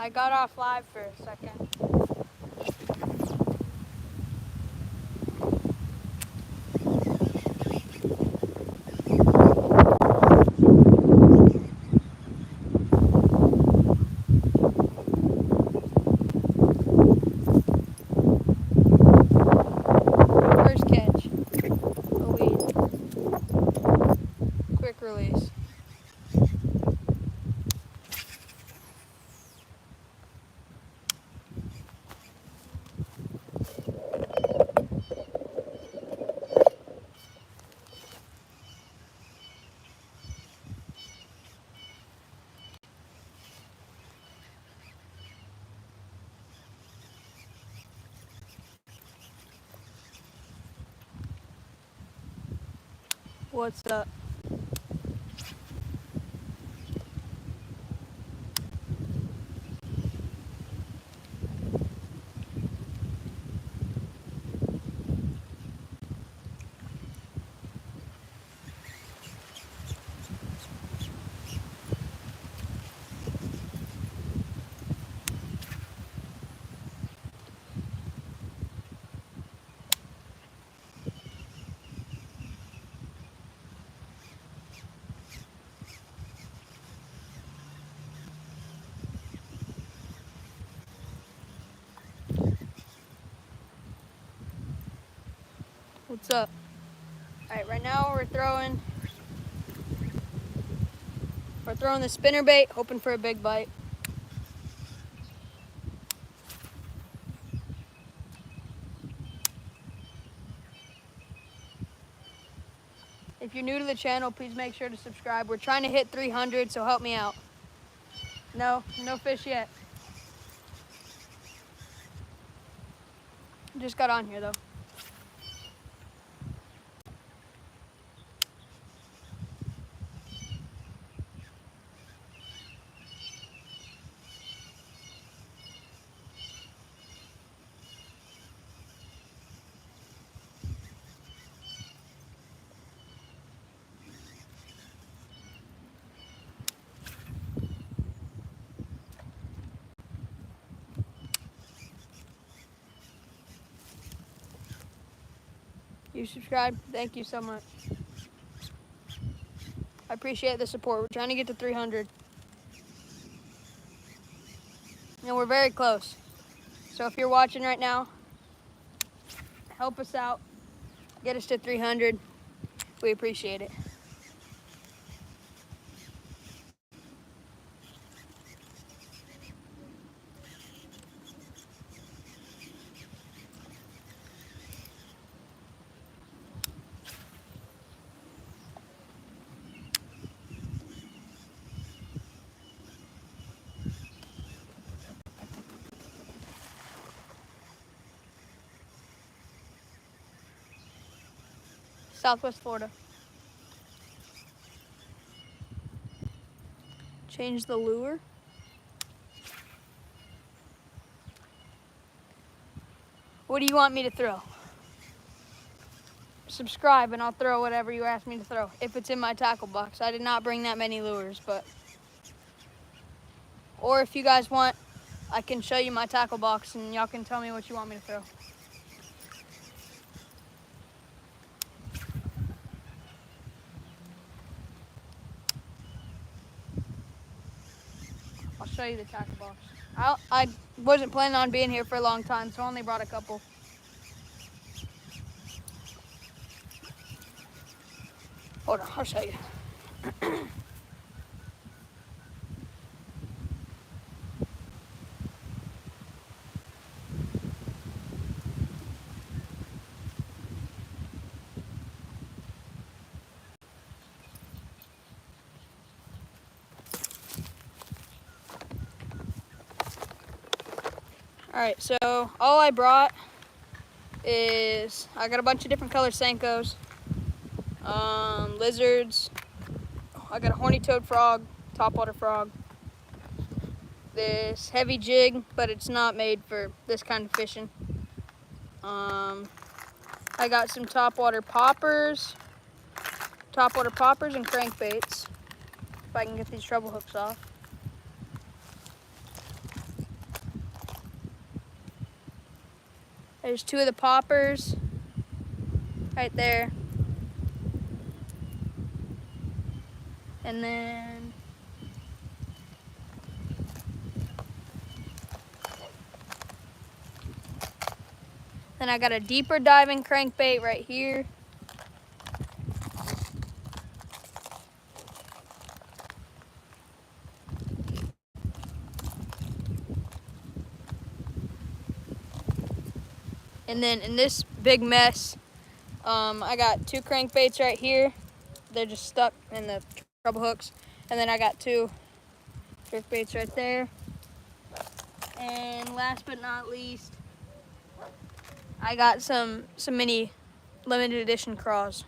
I got off live for a second. First catch. A weed. Quick release. What's up? What's up? Alright, right now we're throwing the spinner bait, hoping for a big bite. If you're new to the channel, please make sure to subscribe. We're trying to hit 300, so help me out. No fish yet. Just got on here though. You subscribe? Thank you so much. I appreciate the support. We're trying to get to 300. And we're very close. So if you're watching right now, help us out. Get us to 300. We appreciate it. Southwest Florida. Change the lure. What do you want me to throw? Subscribe and I'll throw whatever you ask me to throw. If it's in my tackle box. I did not bring that many lures, but. Or if you guys want, I can show you my tackle box and y'all can tell me what you want me to throw. I'll show you the tackle box. I wasn't planning on being here for a long time, so I only brought a couple. Hold on, I'll show you. Alright, so all I brought is, I got a bunch of different color Senkos, lizards, I got a horny toad frog, topwater frog, this heavy jig, but it's not made for this kind of fishing. I got some topwater poppers and crankbaits, if I can get these treble hooks off. There's 2 of the poppers right there. And then I got a deeper diving crankbait right here. And then in this big mess, I got 2 crankbaits right here. They're just stuck in the treble hooks. And then I got 2 jerkbaits right there. And last but not least, I got some mini limited edition craws.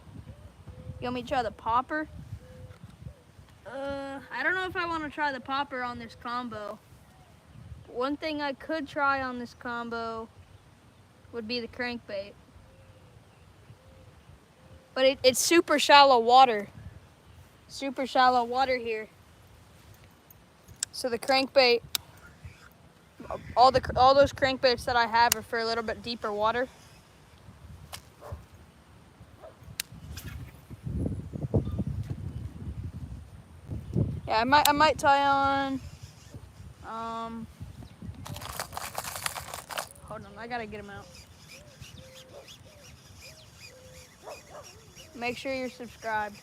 You want me to try the popper? I don't know if I want to try the popper on this combo. One thing I could try on this combo would be the crankbait. But it's super shallow water. Super shallow water here. So the crankbait, all those crankbaits that I have are for a little bit deeper water. Yeah, I might tie on. Hold on, I gotta get them out. Make sure you're subscribed.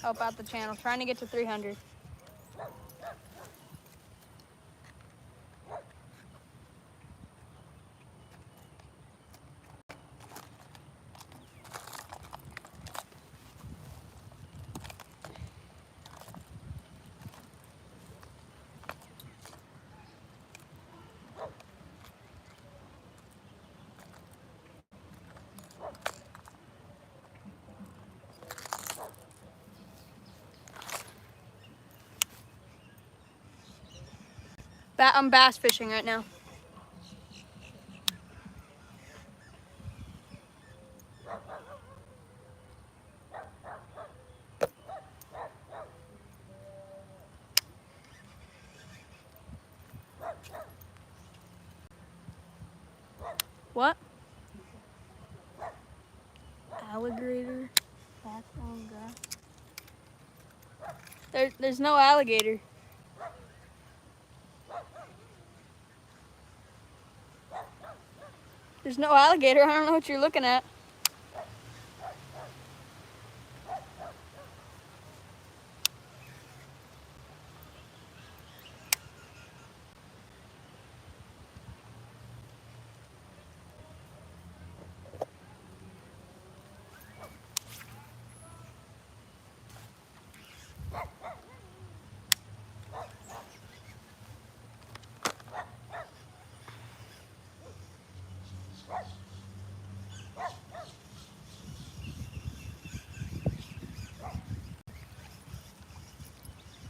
Help out the channel. Trying to get to 300. I'm bass fishing right now. What? Alligator. There's no alligator. There's no alligator. I don't know what you're looking at.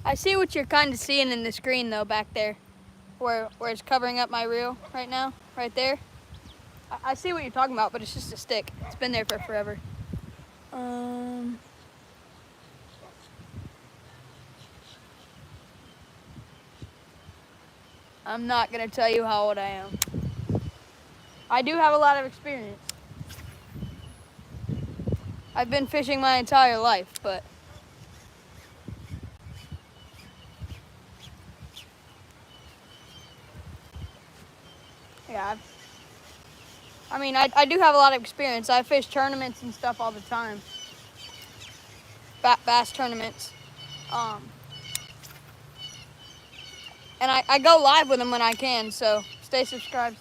I see what you're kind of seeing in the screen though back there, where it's covering up my reel right now, right there. I see what you're talking about, but it's just a stick. It's been there for forever. I'm not gonna tell you how old I am. I do have a lot of experience. I've been fishing my entire life, but yeah, I do have a lot of experience. I fish tournaments and stuff all the time. Bass tournaments. And I go live with them when I can, so stay subscribed,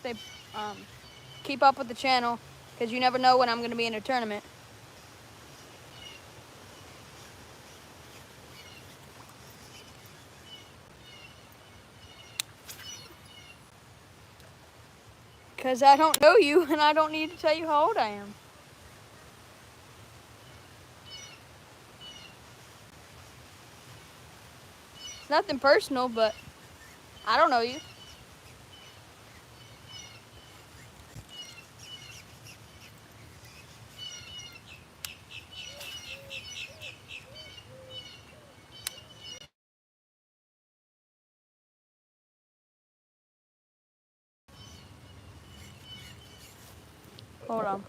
keep up with the channel, because you never know when I'm going to be in a tournament. Because I don't know you, and I don't need to tell you how old I am. It's nothing personal, but I don't know you. Hold on.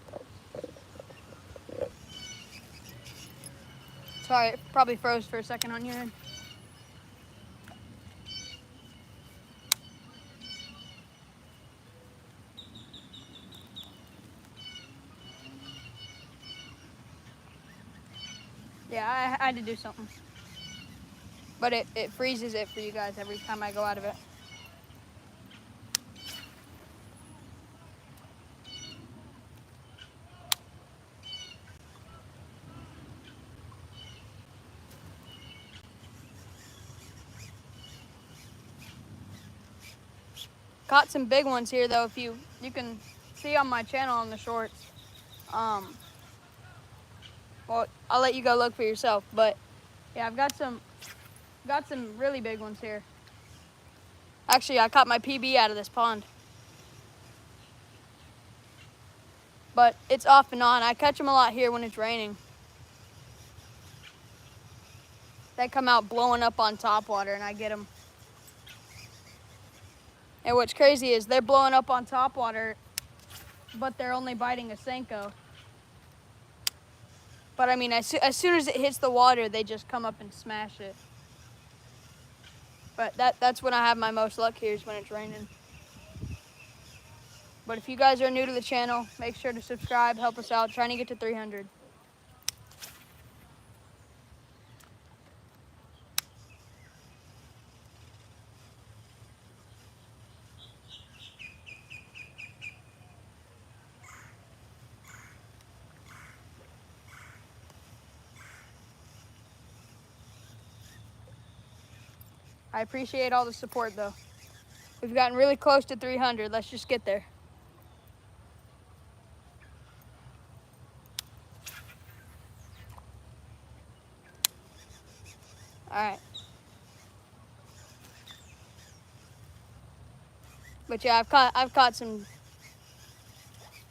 Sorry, it probably froze for a second on your end. Yeah, I had to do something. But it freezes it for you guys every time I go out of it. Caught some big ones here though. If you can see on my channel on the shorts. Well, I'll let you go look for yourself. But yeah, I've got some really big ones here. Actually, I caught my PB out of this pond. But it's off and on. I catch them a lot here when it's raining. They come out blowing up on top water and I get them. And what's crazy is they're blowing up on top water, but they're only biting a Senko. But I mean, as soon as it hits the water, they just come up and smash it. But that's when I have my most luck here, is when it's raining. But if you guys are new to the channel, make sure to subscribe, help us out, trying to get to 300. I appreciate all the support though. We've gotten really close to 300. Let's just get there. All right. But yeah, I've caught some.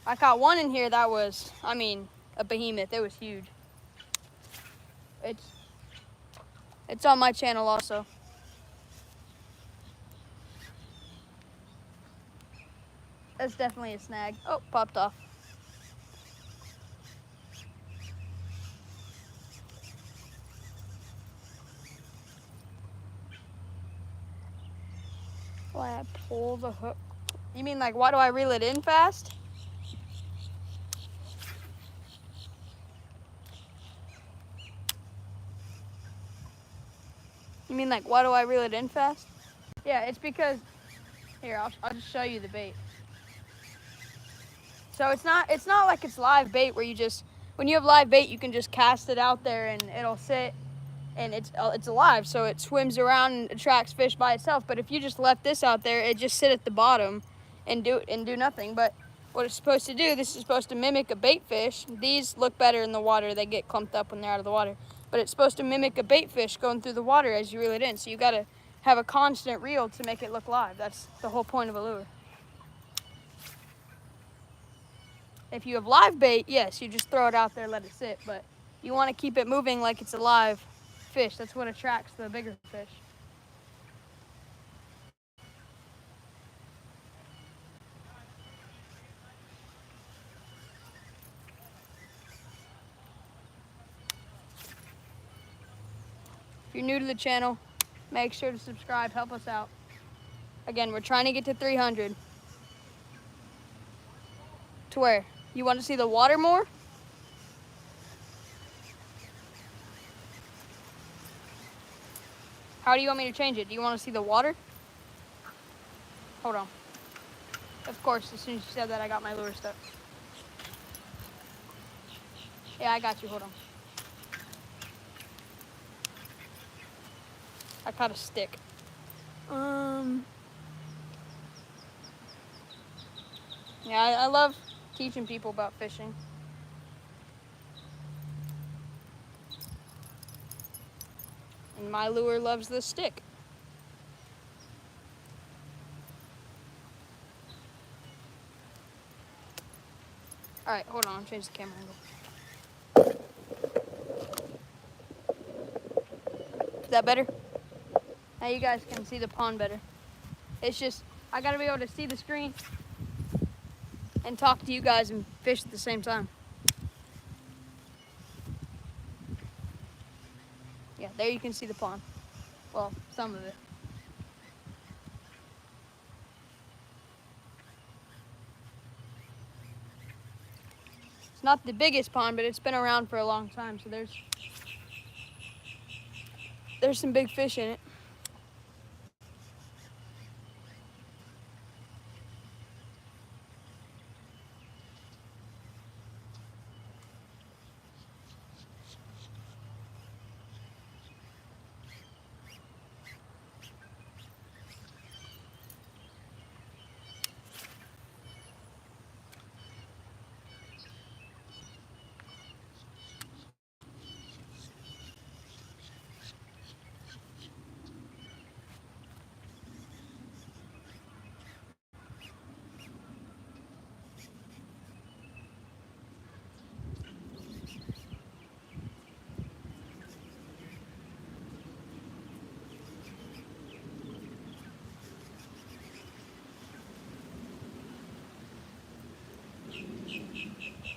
I caught one in here that was, I mean, a behemoth. It was huge. It's on my channel also. That's definitely a snag. Oh, popped off. Why I pull the hook? You mean like, why do I reel it in fast? You mean like, why do I reel it in fast? Yeah, it's because, here, I'll just show you the bait. So it's not like it's live bait where you just, when you have live bait, you can just cast it out there and it'll sit and it's alive. So it swims around and attracts fish by itself. But if you just left this out there, it just sit at the bottom and do nothing. But what it's supposed to do, this is supposed to mimic a bait fish. These look better in the water. They get clumped up when they're out of the water. But it's supposed to mimic a bait fish going through the water as you reel it in. So you gotta have a constant reel to make it look live. That's the whole point of a lure. If you have live bait, yes, you just throw it out there, let it sit. But you want to keep it moving like it's a live fish. That's what attracts the bigger fish. If you're new to the channel, make sure to subscribe, help us out. Again, we're trying to get to 300. To where? You want to see the water more? How do you want me to change it? Do you want to see the water? Hold on. Of course, as soon as you said that, I got my lure stuck. Yeah, I got you. Hold on. I caught a stick. Yeah, I love teaching people about fishing. And my lure loves the stick. All right, hold on, I'll change the camera angle. Is that better? Now you guys can see the pond better. It's just, I gotta be able to see the screen. and talk to you guys and fish at the same time. Yeah, there you can see the pond. Well, some of it. It's not the biggest pond, but it's been around for a long time, so there's some big fish in it.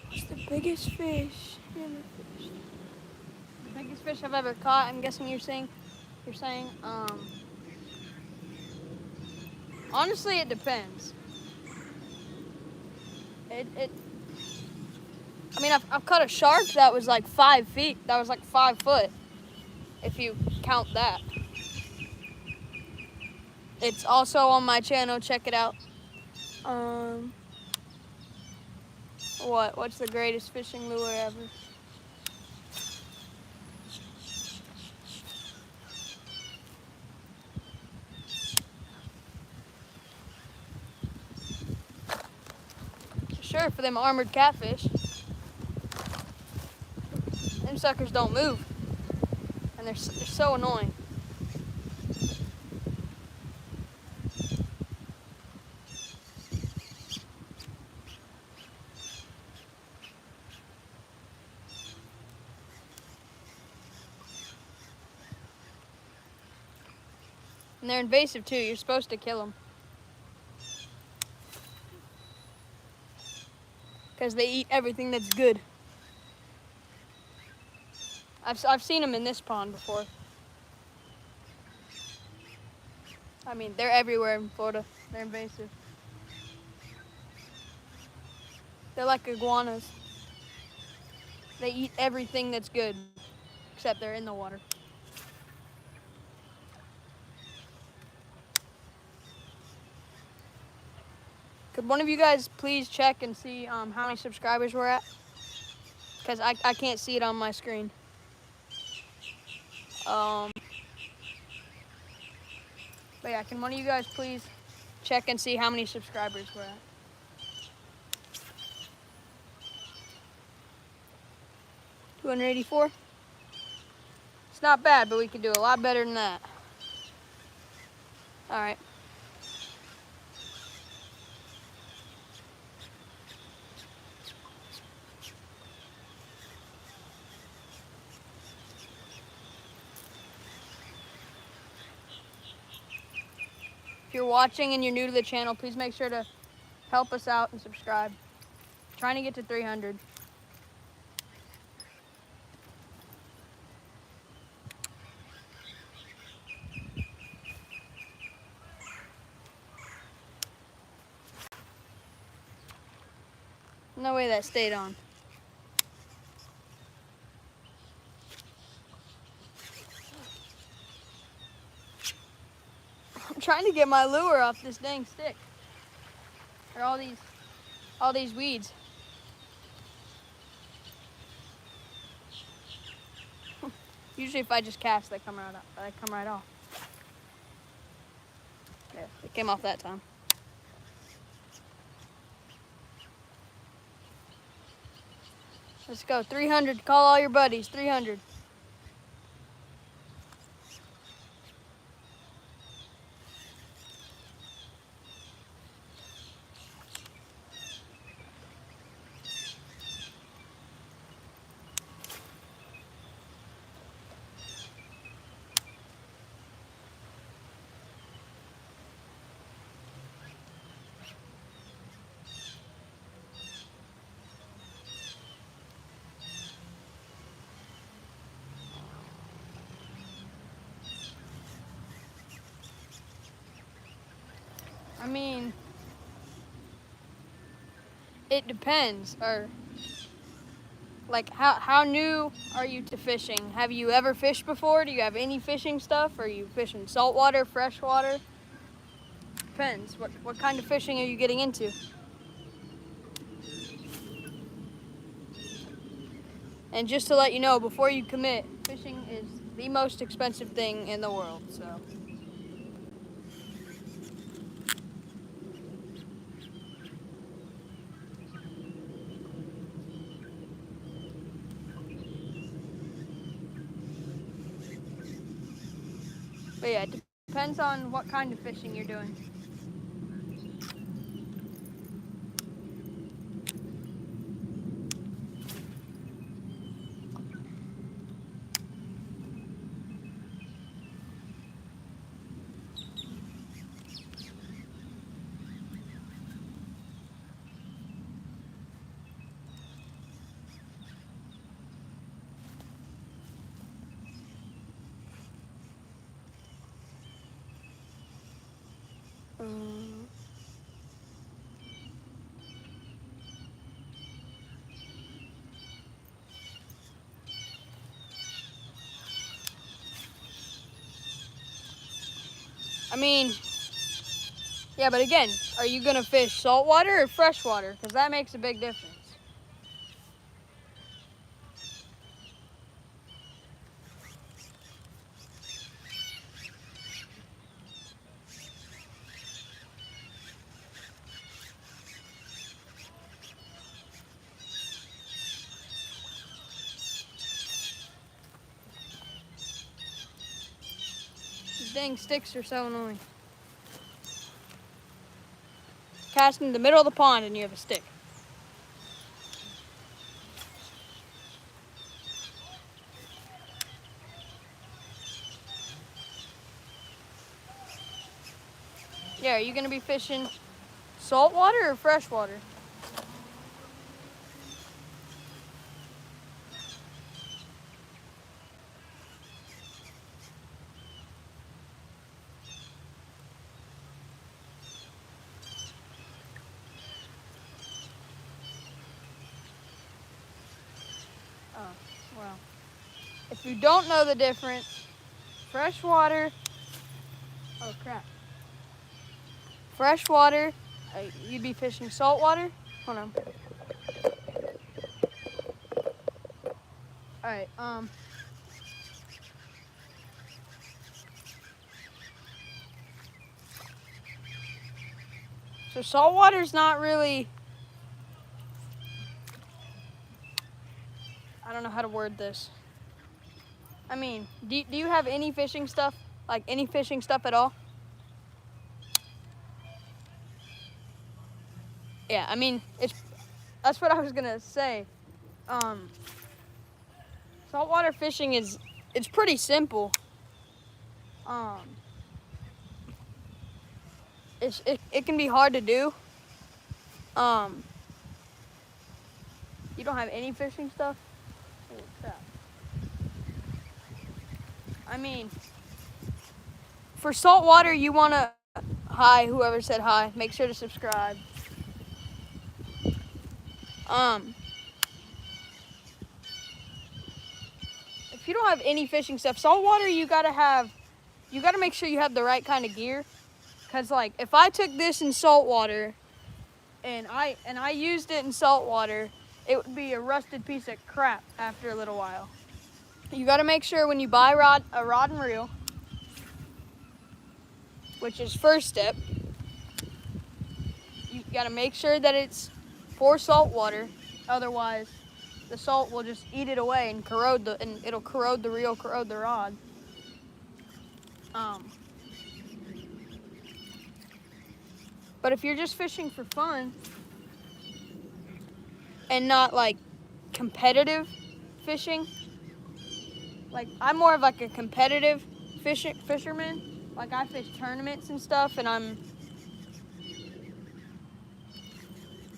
What's the biggest fish? The biggest fish I've ever caught. I'm guessing you're saying. Honestly, it depends. I mean, I've caught a shark that was like 5 feet. That was like 5 foot, if you count that. It's also on my channel. Check it out. What's the greatest fishing lure ever? Sure, for them armored catfish. Them suckers don't move, and they're so annoying. And they're invasive too. You're supposed to kill them because they eat everything that's good. I've seen them in this pond before. I mean, they're everywhere in Florida. They're invasive. They're like iguanas. They eat everything that's good, except they're in the water. Could one of you guys please check and see how many subscribers we're at? Because I can't see it on my screen. But yeah, can one of you guys please check and see how many subscribers we're at? 284? It's not bad, but we could do a lot better than that. All right. If you're watching and you're new to the channel, please make sure to help us out and subscribe. I'm trying to get to 300. No way that stayed on. I'm trying to get my lure off this dang stick. Or all these weeds. Usually if I just cast, they come right off. Yeah, it came off that time. Let's go, 300, call all your buddies, 300. I mean, it depends. Or like, how new are you to fishing? Have you ever fished before? Do you have any fishing stuff? Are you fishing saltwater, freshwater? Depends. What kind of fishing are you getting into? And just to let you know, before you commit, fishing is the most expensive thing in the world. So. But yeah, it depends on what kind of fishing you're doing. I mean, yeah, but again, are you gonna fish saltwater or freshwater? Because that makes a big difference. These dang sticks are so annoying. Cast in the middle of the pond and you have a stick. Yeah, are you gonna be fishing saltwater or freshwater? Oh, well. If you don't know the difference, freshwater, oh crap. Freshwater, you'd be fishing saltwater. Hold on. All right. So saltwater's not really. I don't know how to word this. I mean, do you have any fishing stuff? Like any fishing stuff at all? Yeah, I mean, that's what I was gonna say. Um, Saltwater fishing it's pretty simple. Um, it can be hard to do. Um, you don't have any fishing stuff? Holy crap. I mean, for saltwater, you wanna, hi, whoever said hi, make sure to subscribe. If you don't have any fishing stuff, saltwater, you gotta make sure you have the right kind of gear. Cause like, if I took this in saltwater, and I used it in saltwater, it would be a rusted piece of crap after a little while. You got to make sure when you buy a rod and reel, which is first step, you got to make sure that it's for saltwater. Otherwise, the salt will just eat it away and it'll corrode the reel, corrode the rod. But if you're just fishing for fun and not like competitive fishing, like I'm more of like a competitive fisherman. Like I fish tournaments and stuff, and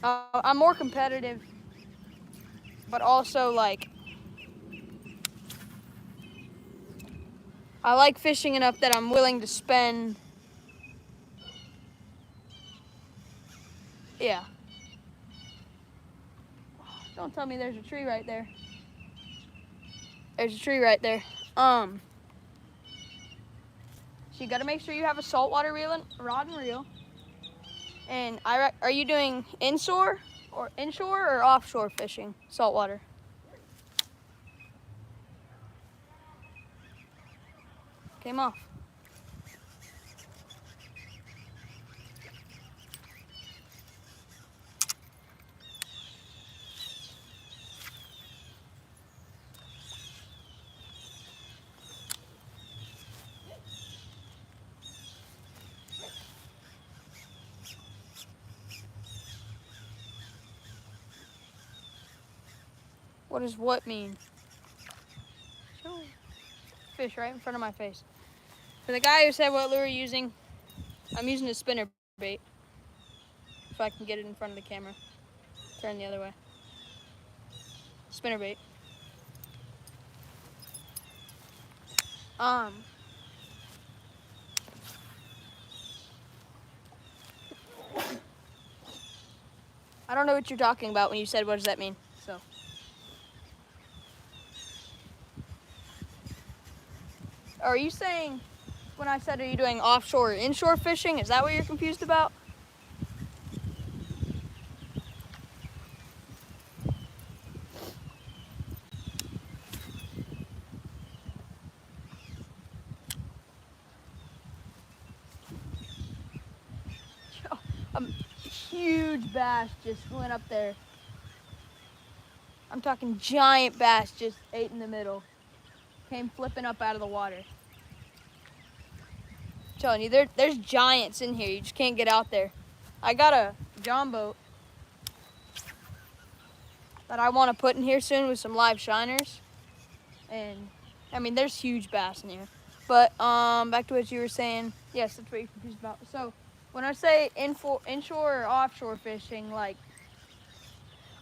I'm more competitive, but also like I like fishing enough that I'm willing to spend Yeah. Don't tell me there's a tree right there. There's a tree right there. So you got to make sure you have a saltwater rod and reel. And are you doing inshore or offshore fishing, saltwater? Came off. What does what mean? Fish right in front of my face. For the guy who said what lure are you using, I'm using a spinner bait. If I can get it in front of the camera. Turn the other way. Spinner bait. I don't know what you're talking about when you said what does that mean. So are you saying when I said are you doing offshore or inshore fishing? Is that what you're confused about? A huge bass just went up there. I'm talking giant bass just ate in the middle. Came flipping up out of the water. I'm telling you, there's giants in here. You just can't get out there. I got a John boat that I want to put in here soon with some live shiners. And I mean, there's huge bass in here. But back to what you were saying. Yes, that's what you're confused about. So when I say inshore or offshore fishing, like,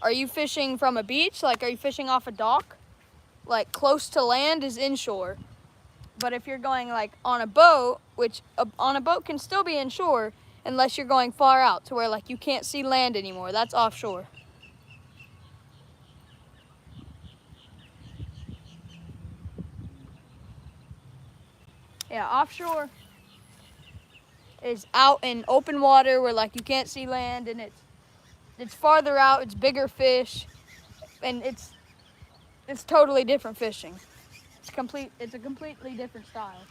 are you fishing from a beach? Like, are you fishing off a dock? Like, close to land is inshore. But if you're going, like, on a boat, which on a boat can still be inshore, unless you're going far out to where, like, you can't see land anymore. That's offshore. Yeah, offshore is out in open water where, like, you can't see land, and it's farther out, it's bigger fish, and it's totally different fishing. It's a completely different style.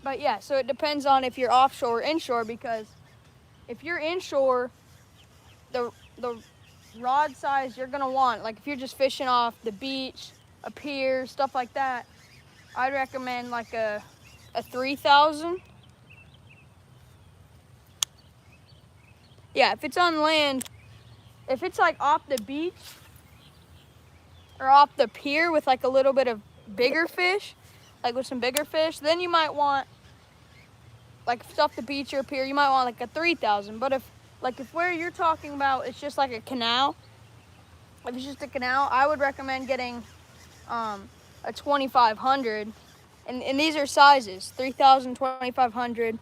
But yeah, so it depends on if you're offshore or inshore, because if you're inshore, the rod size you're gonna want, like if you're just fishing off the beach, a pier, stuff like that, I'd recommend like a 3,000. Yeah, if it's on land, if it's like off the beach or off the pier with like a little bit of bigger fish, like with some bigger fish, then you might want, like if it's off the beach or pier, you might want like a 3,000. But if where you're talking about, it's just like a canal, if it's just a canal, I would recommend getting a 2,500. And these are sizes, 3,000, 2,500.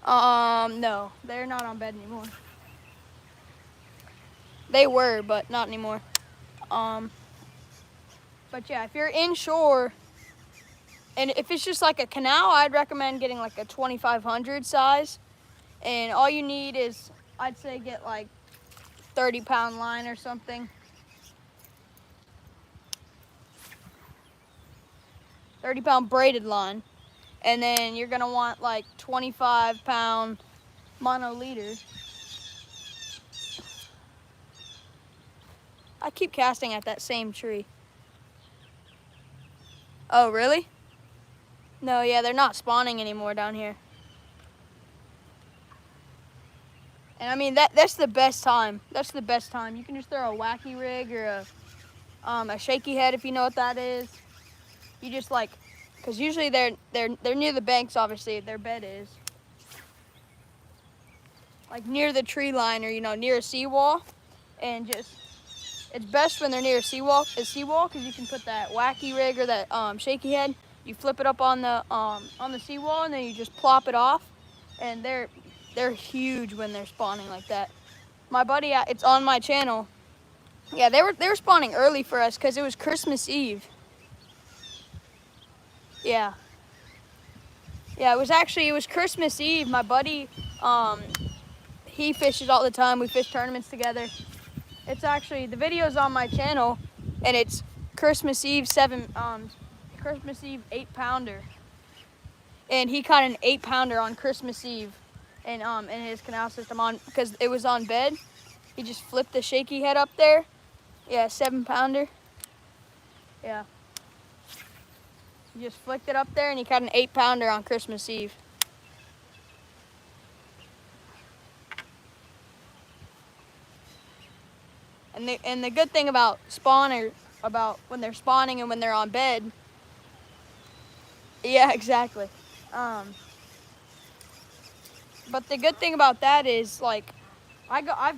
No, they're not on bed anymore. They were, but not anymore. But yeah, if you're inshore, and if it's just like a canal, I'd recommend getting like a 2,500 size. And all you need is, I'd say get like 30-pound line or something. 30-pound braided line. And then you're gonna want like 25-pound mono leaders. I keep casting at that same tree. Oh, really? No, yeah, they're not spawning anymore down here. And I mean, that's the best time. That's the best time. You can just throw a wacky rig or a shaky head, if you know what that is. You just like, because usually they're near the banks, obviously, their bed is. Like near the tree line or, near a seawall. And just It's best when they're near a seawall because you can put that wacky rig or that shaky head. You flip it up on the seawall and then you just plop it off, and they're huge when they're spawning like that. My buddy, it's on my channel. Yeah, they were spawning early for us because it was Christmas Eve. Yeah. Yeah, it was Christmas Eve. My buddy, he fishes all the time. We fish tournaments together. It's actually, the video's on my channel, and it's Christmas Eve 8-pounder. And he caught an 8-pounder on Christmas Eve in his canal system because it was on bed. He just flipped the shaky head up there. Yeah, 7-pounder. Yeah. He just flicked it up there and he caught an 8-pounder on Christmas Eve. And the good thing about about when they're spawning and when they're on bed. Yeah, exactly. But the good thing about that is, like, I've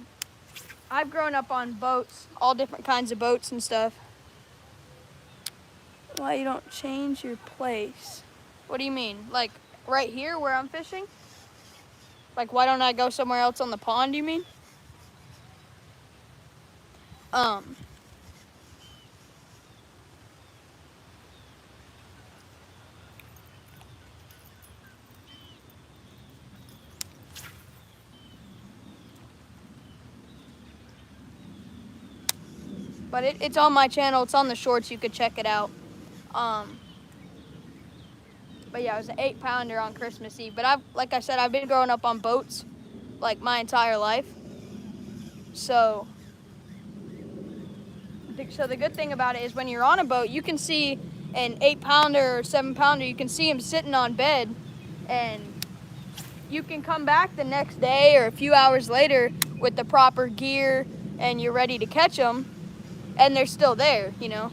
grown up on boats, all different kinds of boats and stuff. Why you don't change your place? What do you mean? Like right here where I'm fishing? Like why don't I go somewhere else on the pond, you mean? But it's on my channel. It's on the shorts. You could check it out. But yeah, it was an 8-pounder on Christmas Eve. But like I said, I've been growing up on boats like my entire life. So the good thing about it is when you're on a boat, you can see an 8-pounder or 7-pounder. You can see him sitting on bed, and you can come back the next day or a few hours later with the proper gear, and you're ready to catch them, and they're still there, you know.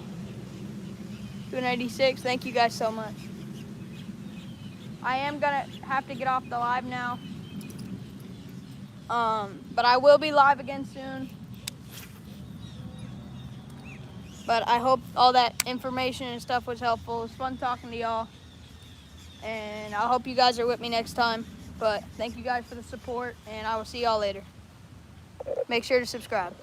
296. Thank you guys so much. I am gonna have to get off the live now. But I will be live again soon. But I hope all that information and stuff was helpful. It was fun talking to y'all. And I hope you guys are with me next time. But thank you guys for the support, and I will see y'all later. Make sure to subscribe.